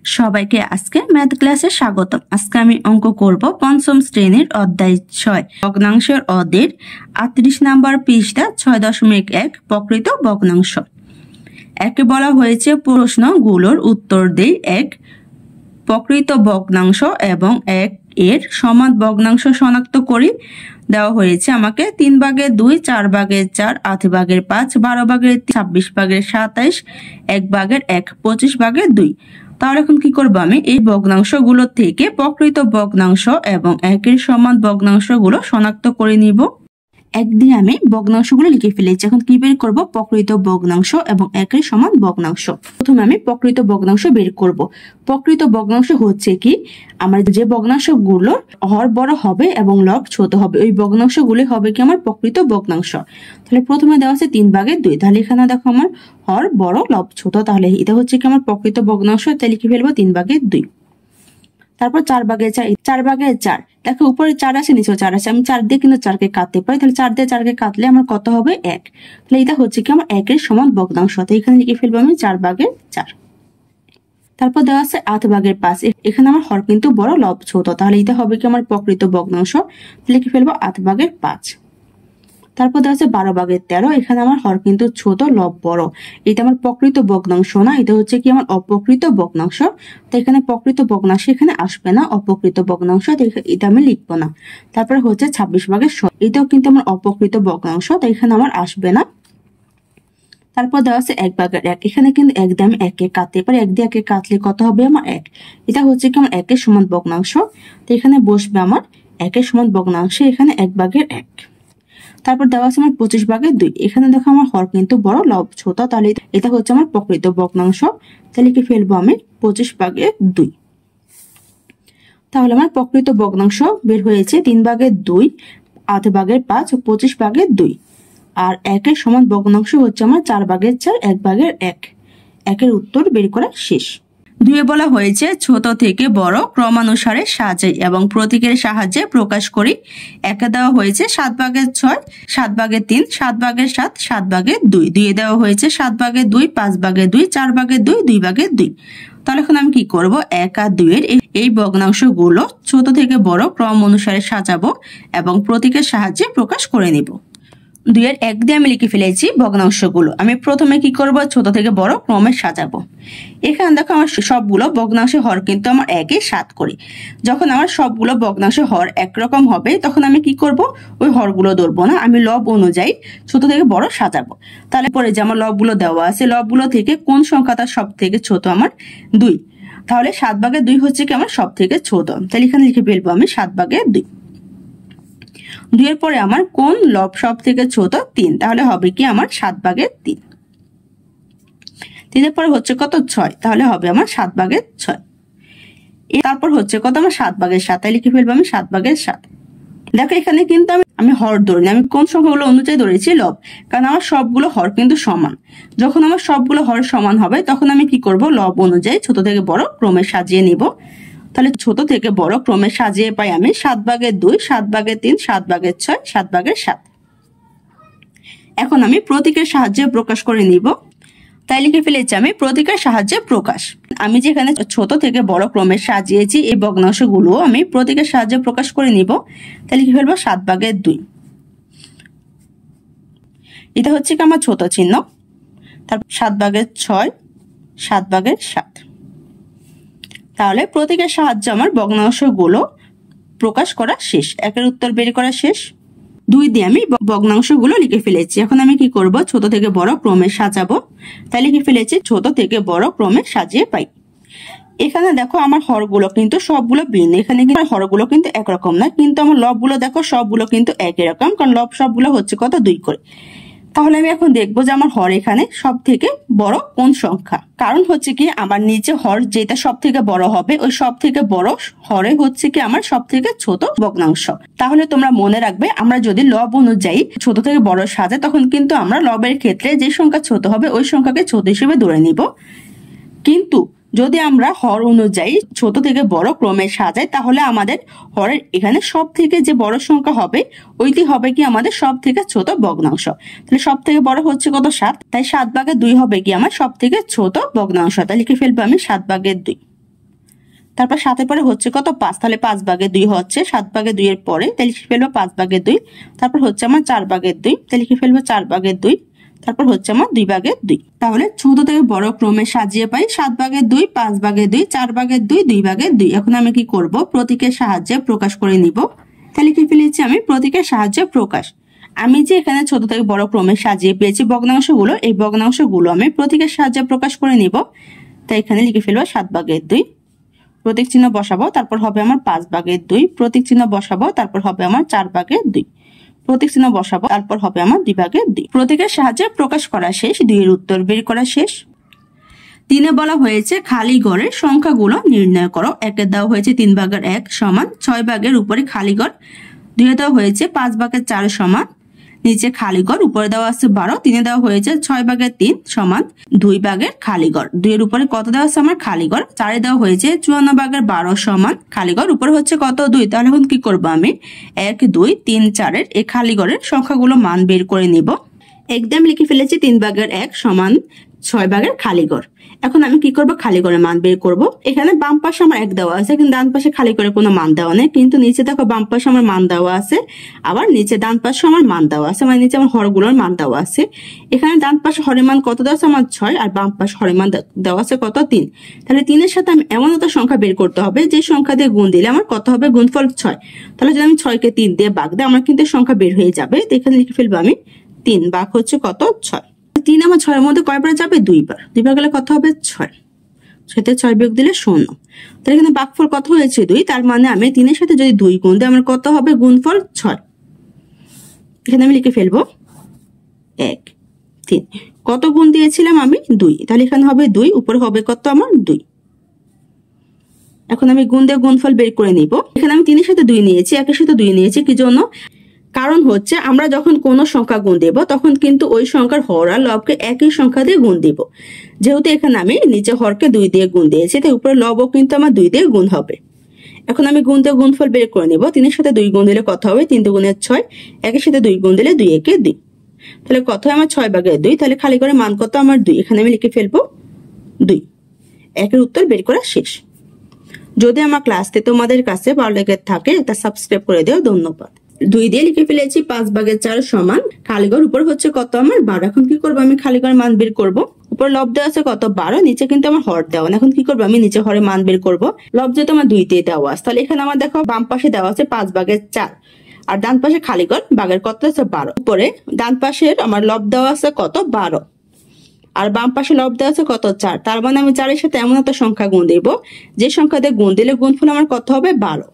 সবাইকে আজকে ম্যাথ ক্লাসে স্বাগতম। আজকে আমি অঙ্ক করব পঞ্চম শ্রেণীর অধ্যায় 6 ভগ্নাংশের অদের 38 নাম্বার পৃষ্ঠা 6.1 প্রকৃত ভগ্নাংশ। একে বলা হয়েছে প্রশ্নগুলোর উত্তর দেই। 1 প্রকৃত ভগ্নাংশ এবং 1 এর সমান ভগ্নাংশ শনাক্ত করি। দেওয়া হয়েছে আমাকে 3/2, 4/4, 8/5, 12/3, 26/27, 1/1, 25/2। তাহলে এখন কি করব, আমি এই ভগ্নাংশগুলো থেকে প্রকৃত ভগ্নাংশ এবং 1 এর সমান ভগ্নাংশগুলো শনাক্ত করে নিব। 1 দিয়ে আমি ভগ্নাংশগুলো লিখে ফেলেছি। এখন কি বের করব, প্রকৃত ভগ্নাংশ এবং 1 এর সমান ভগ্নাংশ। প্রথমে আমি প্রকৃত ভগ্নাংশ বের করব। প্রকৃত ভগ্নাংশ হচ্ছে কি, আমার যে ভগ্নাংশগুলো হর বড় হবে এবং লব ছোট হবে, ওই ভগ্নাংশগুলো হবে কি আমার প্রকৃত ভগ্নাংশ। তাহলে প্রথমে দেওয়া আছে 3/2, তাহলে এখানে দেখো আমার হর বড় লব ছোট, তাহলে এটা হচ্ছে কি আমার প্রকৃত ভগ্নাংশ। তাই লিখে ফেলবো 3/2। তারপর 4/4, 4/4, দেখো উপরে 4 আছে, নিচেও 4 আছে, আমি 4 দিয়ে কিন্তু 4কে কাটতে পারি, তাহলে 4 দিয়ে 4কে কাটলে আমার কত হবে 1। তাহলে এটা হচ্ছে কি আমার 1 এর সমান ভগ্নাংশ। তো এখানে লিখে ফেলবো আমি 4/4। তারপর দেওয়া আছে 8/5, এখানে আমার হর কিন্তু বড় লব ছোট, তাহলে এটা হবে কি আমার প্রকৃত ভগ্নাংশ। লিখে ফেলবো 8/5। তারপর দেওয়া আছে 12/13, এখানে আমার হর কিন্তু ছোট লব বড়, এটা আমার প্রকৃত ভগ্নাংশ না, এটা হচ্ছে কি আমার অপ্রকৃত ভগ্নাংশ। তো এখানে প্রকৃত ভগ্নাংশ এখানে আসবে না, অপ্রকৃত ভগ্নাংশ, এটা আমি লিখবো না। তারপরে হচ্ছে 26/16, এটাও কিন্তু আমার অপ্রকৃত ভগ্নাংশ, তাই এখানে আমার আসবে না। তারপর দেওয়া আছে 1/1, এখানে কিন্তু 1 দিয়ে আমি 1কে কাটতে পারি, 1 দিয়ে 1কে কাটলে কত হবে আমার 1। এটা হচ্ছে কি আমার 1 এর সমান ভগ্নাংশ, তো এখানে বসবে আমার 1 এর সমান ভগ্নাংশ, এখানে 1/1। তারপর দেওয়া আছে আমার 25/2, এখানে দেখো আমার হর কিন্তু বড় লব ছোট, তাহলে এটা হচ্ছে আমার প্রকৃত ভগ্নাংশ। তাহলে লিখে ফেলবো আমি 25/2। তাহলে আমার প্রকৃত ভগ্নাংশ বের হয়েছে 3/2, 8/5, 25/2। আর 1 এর সমান ভগ্নাংশ হচ্ছে আমার 4/4, 1/1। 1 এর উত্তর বের করা শেষ। 2 বলা হয়েছে ছোট থেকে বড় ক্রমানুসারে সাজাই এবং প্রতীকের সাহায্যে প্রকাশ করি। 1 দেওয়া হয়েছে 7/6, 7/3, 7/7, 7/2। 2 দেওয়া হয়েছে 7/2, 5/2, 4/2, 2/2। তাহলে এখন আমি কি করব, 1 আর 2 এর এই ভগ্নাংশগুলো ছোট থেকে বড় ক্রম অনুসারে সাজাবো এবং প্রতীকের সাহায্যে প্রকাশ করে নিব। 2 এর 1 দিয়ে আমি লিখে ফেলেছি ভগ্নাংশগুলো। আমি প্রথমে কি করব, ছোট থেকে বড় ক্রমে সাজাবো। এখানে দেখো আমার সবগুলো ভগ্নাংশের হর কিন্তু আমার 1 এ 7 করে। যখন আমার সবগুলো ভগ্নাংশের হর একরকম হবে, তখন আমি কি করব, ওই হরগুলো ধরবো না, আমি লব অনুযায়ী ছোট থেকে বড় সাজাবো। তাহলে পরে যে আমার লবগুলো দেওয়া আছে, লবগুলো থেকে কোন সংখ্যাটা সব থেকে ছোট, আমার 2। তাহলে 7/2 হচ্ছে কি আমার সব থেকে ছোট, তাহলে এখানে লিখে ফেলবো আমি 7/2। 2 এর পরে আমার কোন লব সব থেকে ছোট, 3, তাহলে হবে কি আমার 7/3। 3 এর পরে হচ্ছে কত, 6, তাহলে হবে আমার 7/6। তারপর হচ্ছে কত, আমার 7/7, তাই লিখে ফেলবো আমি 7/7। দেখো এখানে কিন্তু আমি হর ধরিনি, আমি কোন সংখ্যাগুলো অনুযায়ী ধরেছি, লব, কারণ আমার সবগুলো হর কিন্তু সমান। যখন আমার সবগুলো হর সমান হবে, তখন আমি কি করব, লব অনুযায়ী ছোট থেকে বড় ক্রমে সাজিয়ে নিব। তাহলে ছোট থেকে বড় ক্রমে সাজিয়ে পাই আমি 7/2, 7/3, 7/6, 7/7। এখন আমি প্রতীকের সাহায্যে প্রকাশ করে নিব। তাই লিখে ফেলেছি আমি প্রতীকের সাহায্যে প্রকাশ। আমি যেখানে ছোট থেকে বড় ক্রমে সাজিয়েছি, এই ভগ্নাংশগুলো আমি প্রতীকের সাহায্যে প্রকাশ করে নিব। তাই লিখে ফেলবো 7/2। এটা হচ্ছে কি আমার ছোট চিহ্ন। তারপর 7/6, 7/7। তাহলে প্রতীকের সাহায্যে আমার ভগ্নাংশগুলো প্রকাশ করা শেষ, 1 এর উত্তর বের করা শেষ। 2 দিয়ে আমি ভগ্নাংশগুলো লিখে ফেলেছি। এখন আমি কি করব, ছোট থেকে বড় ক্রমে সাজাবো। তাই লিখে ফেলেছি ছোট থেকে বড় ক্রমে সাজিয়ে পাই। এখানে দেখো আমার হরগুলো কিন্তু সবগুলো ভিন্ন, এখানে কিন্তু হরগুলো কিন্তু একরকম না, কিন্তু আমার লবগুলো দেখো সবগুলো কিন্তু একই রকম, কারণ লব সবগুলো হচ্ছে কত, 2 করে। তাহলে আমি এখন দেখবো যে আমার হর এখানে সব থেকে বড় কোন সংখ্যা। কারণ হচ্ছে কি, আমার নিচে হর যেটা সব থেকে বড় হবে, ওই সব থেকে বড় হরে হচ্ছে কি আমার সব থেকে ছোট ভগ্নাংশ। তাহলে তোমরা মনে রাখবে, আমরা যদি লব অনুযায়ী ছোট থেকে বড় সাজাই, তখন কিন্তু আমরা লবের ক্ষেত্রে যে সংখ্যা ছোট হবে ওই সংখ্যাকে ছোট হিসেবে ধরে নিব। কিন্তু যদি আমরা হর অনুযায়ী ছোট থেকে বড় ক্রমে সাজাই, তাহলে আমাদের হরের এখানে সব থেকে যে বড় সংখ্যা হবে, ওইটি হবে কি আমাদের সব থেকে ছোট ভগ্নাংশ। তাহলে সব থেকে বড় হচ্ছে কত, 7, তাই 7/2 হবে কি আমার সব থেকে ছোট ভগ্নাংশ। তাই লিখে ফেলবো আমি 7/2। তারপর 7 পরে হচ্ছে কত 5, তাহলে 5 ভাগের 2 হচ্ছে 7 ভাগের 2 এর পরে, তাহলে লিখে ফেলবো 5 ভাগের 2। তারপর হচ্ছে আমার 4 ভাগের 2, তাহলে লিখে ফেলবো 4 ভাগের 2। তারপর হচ্ছে আমার 2 ভাগের 2। তাহলে ছোট থেকে বড় ক্রমে সাজিয়ে পাই 7 ভাগের 2, 5 ভাগের 2, 4 ভাগের 2, 2 ভাগের 2। এখন আমি কি করব, প্রতীকের সাহায্যে প্রকাশ করে নিব। তাহলে লিখে ফেলেছি আমি প্রতীকের সাহায্যে প্রকাশ। আমি যে এখানে ছোট থেকে বড় ক্রমে সাজিয়ে পেয়েছি ভগ্নাংশগুলো, এই ভগ্নাংশগুলো আমি প্রতীকের সাহায্যে প্রকাশ করে নিব। তাই এখানে লিখে ফেলবো 7 ভাগের 2, প্রতীক চিহ্ন বসাবো, তারপর হবে আমার 5 ভাগের 2, প্রতীক চিহ্ন বসাবো, তারপর হবে আমার 4 ভাগের 2, প্রতীক চিহ্ন বসাবো, তারপর হবে আমার 2 ভাগের 2। প্রতীকের সাহায্যে প্রকাশ করা শেষ, 2 এর উত্তর বের করা শেষ। 3 বলা হয়েছে খালি ঘরের সংখ্যাগুলো নির্ণয় করো। 1 দেওয়া হয়েছে 3 ভাগের 1 সমান 6 ভাগের উপরে খালি ঘর। 2 দেওয়া হয়েছে 5 ভাগের 4 সমান নিচে খালি ঘর, উপরে দেওয়া আছে 12। 3 দেওয়া হয়েছে 6 ভাগের 3 সমান 2 ভাগের খালি ঘর। 2 এর উপরে কত দেওয়া আছে আমার খালি ঘর। 4 দেওয়া হয়েছে 54 ভাগের 12 সমান খালি ঘর, উপরে হচ্ছে কত 2। তাহলে এখন কি করব, আমি 1 2 3 4 এর এই খালি ঘরের সংখ্যাগুলো মান বের করে নিব। একদম লিখে ফেলেছি 3 ভাগের 1 সমান 6 ভাগের খালি ঘর। এখন আমি কি করব, খালি ঘরের মান বের করব। এখানে বাম পাশে আমার 1 দেওয়া আছে, কিন্তু ডান পাশে খালি করে কোনো মান দেওয়া নেই, কিন্তু নিচে দেখো বাম পাশে আমার মান দেওয়া আছে, আবার নিচে ডান পাশে আমার মান দেওয়া আছে, মানে নিচে আমার হরগুলোর মান দেওয়া আছে। এখানে ডান পাশে হরের মান কত দেওয়া আছে আমার 6, আর বাম পাশে হরের মান দেওয়া আছে কত 3। তাহলে 3 এর সাথে আমি এমন একটা সংখ্যা বের করতে হবে যে সংখ্যা দিয়ে গুণ দিলে আমার কত হবে, গুণফল 6। তাহলে যদি আমি 6 কে 3 দিয়ে ভাগ দিই আমার কিন্তু সংখ্যা বের হয়ে যাবে। তো এখানে লিখে ফেলবো আমি 3 ভাগ হচ্ছে কত 6। 3 আমার 6 এর মধ্যে কয়বার যাবে, 2 বার। 2 বার গেলে কত হবে 6, 6 তে 6 বিয়োগ দিলে 0। তাহলে এখানে ভাগফল কত হয়েছে 2, তার মানে আমি 3 এর সাথে যদি 2 গুণ দিই আমার কত হবে, গুণফল 6। এখানে আমি লিখে ফেলবো 1 3, কত গুণ দিয়েছিলাম আমি 2, তাহলে এখানে হবে 2, উপরে হবে কত আমার 2। এখন আমি গুণ দিয়ে গুণফল বের করে নিব। এখানে আমি 3 এর সাথে 2 নিয়েছি, 1 এর সাথে 2 নিয়েছি, কি জন্য, কারণ হচ্ছে আমরা যখন কোনো সংখ্যা গুণ দেব তখন কিন্তু ওই সংখ্যার হর আর লবকে একই সংখ্যা দিয়ে গুণ দিব। যেহেতু এখানে আমি নিচে হরকে 2 দিয়ে গুণ দিয়েছি, তাই উপরে লবও কিন্তু আমার 2 দিয়ে গুণ হবে। এখন আমি গুণ দিয়ে গুণফল বের করে নিব। 3 এর সাথে 2 গুণ দিলে কত হবে, 3 দুগুণে 6, 1 এর সাথে 2 গুণ দিলে 2 একে 2। তাহলে কত হয় আমার 6 ভাগের 2, তাহলে খালি করে মান কত আমার 2। এখানে আমি লিখে ফেলবো 2। 1 এর উত্তর বের করা শেষ। যদি আমার ক্লাসটি তোমাদের কাছে ভালো লেগে থাকে একটা সাবস্ক্রাইব করে দিও। ধন্যবাদ। 2 দিয়ে লিখে ফেলেছি 5 ভাগের 4 সমান খালিঘর, উপর হচ্ছে কত আমার 12। এখন কি করবো, আমি খালিঘর মান বের করব। উপর লব দেওয়া আছে কত 12, নিচে কিন্তু আমার হর দেওয়া। এখন কি করবো, আমি নিচে হরে মান বের করব। লব যেহেতু আমার 2 দিয়ে দেওয়া আছে, তাহলে এখানে আমার দেখো বাম পাশে দেওয়া আছে 5 ভাগের 4, আর ডান পাশে খালিঘর ভাগের কত আছে 12। উপরে ডান পাশের আমার লব দেওয়া আছে কত 12, আর বাম পাশে লব দেওয়া আছে কত 4। তার মানে আমি 4 এর সাথে এমন একটা সংখ্যা গুণ দিব যে সংখ্যা দিয়ে গুণ দিলে গুণফল আমার কত হবে 12।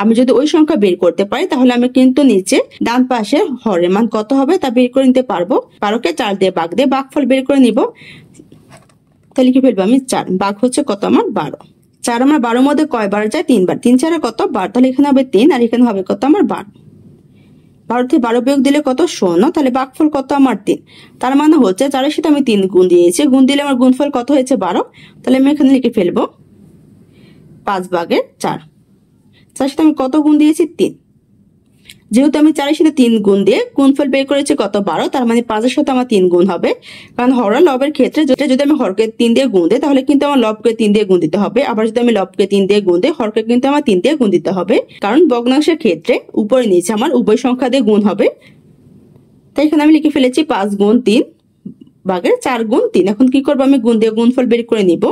আমি যদি ওই সংখ্যা বের করতে পারি তাহলে আমি কিন্তু নিচে ডান পাশে হরের মান কত হবে তা বের করে নিতে পারবো। 12কে 4 দিয়ে ভাগ দিয়ে ভাগফল বের করে নিব। তাহলে কি ফেলবো আমি 4, ভাগ হচ্ছে কত আমার 12। 4 আমার 12 মধ্যে কয়বার যায়, 3 বার। 3 4 কত 12, তাহলে এখানে হবে 3, আর এখানে হবে কত আমার 12। 12 থেকে 12 বিয়োগ দিলে কত 0, তাহলে ভাগফল কত আমার 3। তার মানে হচ্ছে 4 এর সাথে আমি 3 গুণ দিয়েছি, গুণ দিলে আমার গুণফল কত হয়েছে 12। তাহলে আমি এখানে লিখে ফেলবো 5 ভাগের 4। 4 সাথে আমি কত গুণ দিয়েছি 3, যেহেতু আমি 4 এর সাথে 3 গুণ দিয়ে গুণফল বের করেছি কত 12, তার মানে 5 এর সাথে আমার 3 গুণ হবে। কারণ হর আর লবের ক্ষেত্রে যদি আমি হরকে 3 দিয়ে গুণ দিই তাহলে কিন্তু আমার লবকে 3 দিয়ে গুণ দিতে হবে, আবার যদি আমি লবকে 3 দিয়ে গুণ দিই হরকে কিন্তু আমার 3 দিয়ে গুণ দিতে হবে, কারণ ভগ্নাংশের ক্ষেত্রে উপরে নিচে আমার উভয় সংখ্যা দিয়ে গুণ হবে। তাই এখানে আমি লিখে ফেলেছি 5 গুণ 3 ভাগের 4 গুণ 3। এখন কি করবো, আমি গুণ দিয়ে গুণফল বের করে নিব।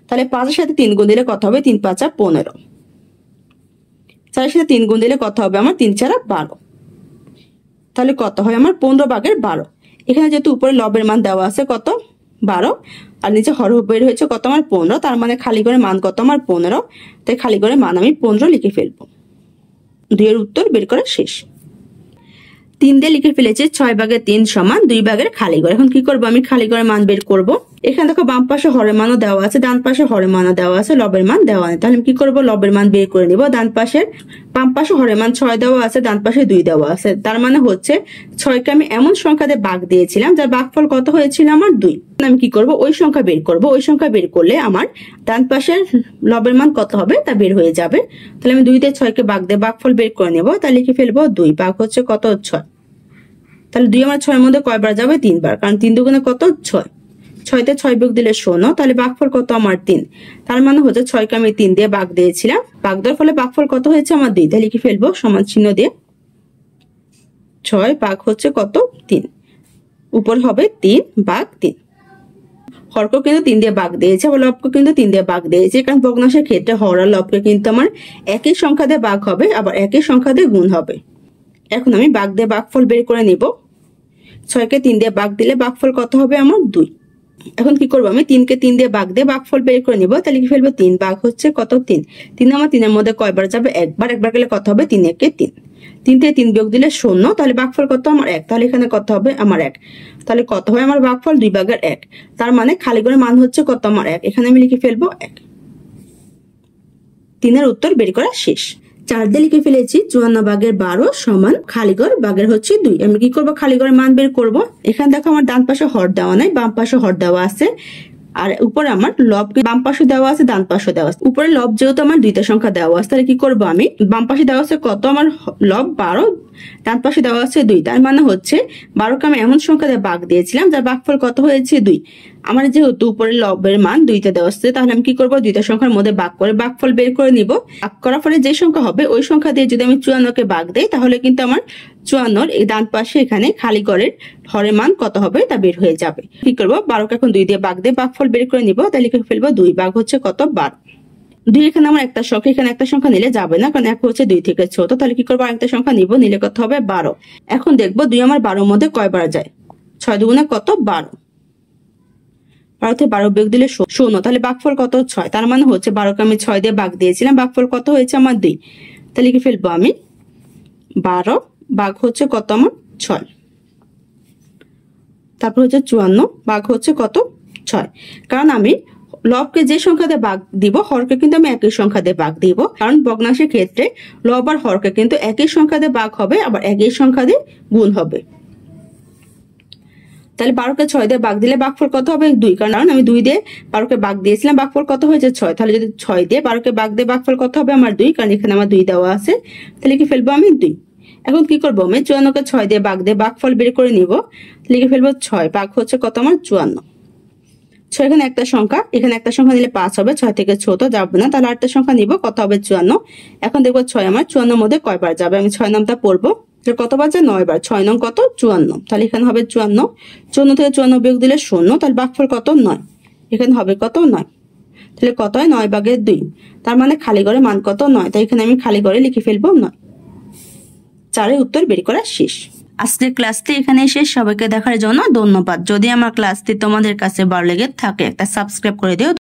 তাহলে 5 এর সাথে 3 গুণ দিলে কত হবে, 3 5 15। 4 এর সাথে 3 গুণ দিলে কত হবে আমার 3 4 12। তাহলে কত হয় আমার 15 ভাগের 12। এখানে যেহেতু উপরে লবের মান দেওয়া আছে কত 12, আর নিচে হর বের হয়েছে কত আমার 15, তার মানে খালি করে মান কত আমার 15। তাই খালি করে মান আমি 15 লিখে ফেলবো। 2 এর উত্তর বের করা শেষ। 3 দিয়ে লিখে ফেলেছি 6 ভাগের 3 সমান 2 ভাগের খালি ঘর। এখন কি করবো, আমি খালি ঘরের মান বের করব। এখানে দেখো বাম পাশে হরের মানও দেওয়া আছে, ডান পাশে হরের মানও দেওয়া আছে, লবের মান দেওয়া নেই। তাহলে আমি কি করবো, লবের মান বের করে নিব। বাম পাশে হরের মান 6 দেওয়া আছে, ডান পাশে 2 দেওয়া আছে, তার মানে হচ্ছে 6কে আমি এমন সংখ্যা দিয়ে ভাগ দিয়েছিলাম যার ভাগফল কত হয়েছিল আমার 2। আমি কি করব, ওই সংখ্যা বের করব। ওই সংখ্যা বের করলে আমার ডান পাশের লবের মান কত হবে তা বের হয়ে যাবে। তাহলে আমি 2 দিয়ে 6কে ভাগ দিয়ে ভাগফল বের করে নেব। তাহলে লিখে ফেলবো 2 ভাগ হচ্ছে কত 6। তাহলে 2 আমার 6 এর মধ্যে কয়বার যাবে, 3 বার, কারণ 3 দুগুণে কত 6। 6 তে 6 বিয়োগ দিলে 16, তাহলে ভাগফল কত আমার 3। তার মানে হচ্ছে 6 কে আমি 3 দিয়ে ভাগ দিয়েছিলাম, ভাগ দেওয়ার ফলে ভাগফল কত হয়েছে আমার 2। তাহলে লিখে ফেলবো সমান চিহ্ন দিয়ে 6 ভাগ হচ্ছে কত 3, উপর হবে 3 ভাগ 3। হরকে কিন্তু 3 দিয়ে ভাগ দিয়েছে, আবার লবকে কিন্তু 3 দিয়ে ভাগ দিয়েছে, কারণ ভগ্নাংশের ক্ষেত্রে হর আর লবকে কিন্তু আমার একই সংখ্যা দিয়ে ভাগ হবে, আবার একই সংখ্যা দিয়ে গুণ হবে। এখন আমি ভাগ দিয়ে ভাগফল বের করে নিব। 6 কে 3 দিয়ে ভাগ দিলে ভাগফল কত হবে আমার 2। এখন কি করবো, আমি 3 কে 3 দিয়ে ভাগ দিয়ে ভাগফল বের করে নিব। তাহলে কি ফেলবো 3 ভাগ হচ্ছে কত 3। 3 আমার 3 এর মধ্যে কয়বার যাবে, একবার, একবার গেলে কত হবে 3 একে 3। 3 থেকে 3 বিয়োগ দিলে 0, তাহলে ভাগফল কত আমার 1। তাহলে এখানে কত হবে আমার 1, তাহলে কত হয় আমার ভাগফল 2 ভাগের 1। তার মানে খালি ঘরের মান হচ্ছে কত আমার 1, এখানে আমি লিখে ফেলবো 1। 3 এর উত্তর বের করা শেষ। 4 দিয়ে লিখে ফেলেছি 54 ভাগের 12 সমান খালিঘর ভাগের হচ্ছে 2। আমি কি করবো, খালিঘরের মান বের করব। এখানে দেখো আমার ডান পাশে হর দেওয়া নাই, বাম পাশে হর দেওয়া আছে, আর উপরে আমার লব বাম পাশে দেওয়া আছে, ডান পাশে দেওয়া আছে। উপরে লব যেহেতু আমার 2টা সংখ্যা দেওয়া আছে, তাহলে কি করবো, আমি বাম পাশে দেওয়া আছে কত আমার লব 12, ডান পাশে দেওয়া আছে 2। তার মানে হচ্ছে 12 কে আমি এমন সংখ্যা দিয়ে ভাগ দিয়েছিলাম যার ভাগফল কত হয়েছে 2। আমার যেহেতু উপরে লবের মান 2টা দেওয়া আছে, তাহলে আমি কি করবো, 2টা সংখ্যার মধ্যে ভাগ করে ভাগফল বের করে নিব। ভাগ করার পরে যে সংখ্যা হবে ওই সংখ্যা দিয়ে যদি আমি 54 কে ভাগ দেই, তাহলে কিন্তু আমার 54 এই ডান পাশে এখানে খালি ঘরের হরের মান কত হবে তা বের হয়ে যাবে। কি করবো, 12 কে এখন 2 দিয়ে ভাগ দিয়ে ভাগফল বের করে নিব। তাহলে লিখে ফেলবো 2 ভাগ হচ্ছে কত 12। 2 এখানে আমার একটা সংখ্যা, এখানে একটা সংখ্যা নিলে যাবে না, কারণ 1 হচ্ছে 2 থেকে ছোট। তাহলে কি করবো, আরেকটা সংখ্যা নিব, নিলে কত হবে 12। এখন দেখবো 2 আমার 12 মধ্যে কয়বার যায়, 6 দুগুণে কত 12, 12 থেকে 12 বিয়োগ দিলে 0, তাহলে ভাগফল কত 6। তার মানে হচ্ছে 12 কে আমি 6 দিয়ে ভাগ দিয়েছিলাম, ভাগফল কত হয়েছে আমার 2। তাহলে লিখে ফেলবো আমি 12 ভাগ হচ্ছে কত আমার 6, তারপর হচ্ছে 54 ভাগ হচ্ছে কত 6। কারণ আমি লবকে যে সংখ্যা দিয়ে ভাগ দিব, হরকে কিন্তু আমি একই সংখ্যা দিয়ে ভাগ দিব, কারণ ভগ্নাংশের ক্ষেত্রে লব আর হরকে কিন্তু একই সংখ্যা দিয়ে ভাগ হবে, আবার একই সংখ্যা দিয়ে গুণ হবে। তাহলে 12 কে 6 দিয়ে ভাগ দিলে ভাগফল কত হবে 2, কারণ আমি 2 দিয়ে 12 কে ভাগ দিয়েছিলাম, ভাগফল কত হয়েছে 6। তাহলে যদি 6 দিয়ে 12 কে ভাগ দিয়ে ভাগফল কত হবে আমার 2, কারণ এখানে আমার 2 দেওয়া আছে। তাহলে কি ফেলবো আমি 2। এখন কি করবো, আমি 54 কে 6 দিয়ে ভাগ দিয়ে ভাগফল বের করে নিব। লিখে ফেলবো 6 ভাগ হচ্ছে কত আমার 54। 6 এখানে একটা সংখ্যা, এখানে একটা সংখ্যা নিলে 5 হবে, 6 থেকে ছোট যাবে না, তাহলে আরেকটা সংখ্যা নিব, কত হবে 54। এখন দেখবো 6 আমার 54 মধ্যে কয়বার যাবে, আমি 6 নামটা পড়বো, কতবার যায় 9 বার, 6 নং কত 54, তাহলে এখানে হবে 54। 54 থেকে 54 বিয়োগ দিলে 0, তাহলে ভাগফল কত 9, এখানে হবে কত 9। তাহলে কত হয় 9 ভাগের 2, তার মানে খালি ঘরে মান কত 9, তাই এখানে আমি খালি ঘরে লিখে ফেলবো 9। 4 এর উত্তর বের করা শেষ। আজকের ক্লাসটি এখানে শেষ। সবাইকে দেখার জন্য ধন্যবাদ। যদি আমার ক্লাসটি তোমাদের কাছে ভালো লেগে থাকে একটা সাবস্ক্রাইব করে দিও।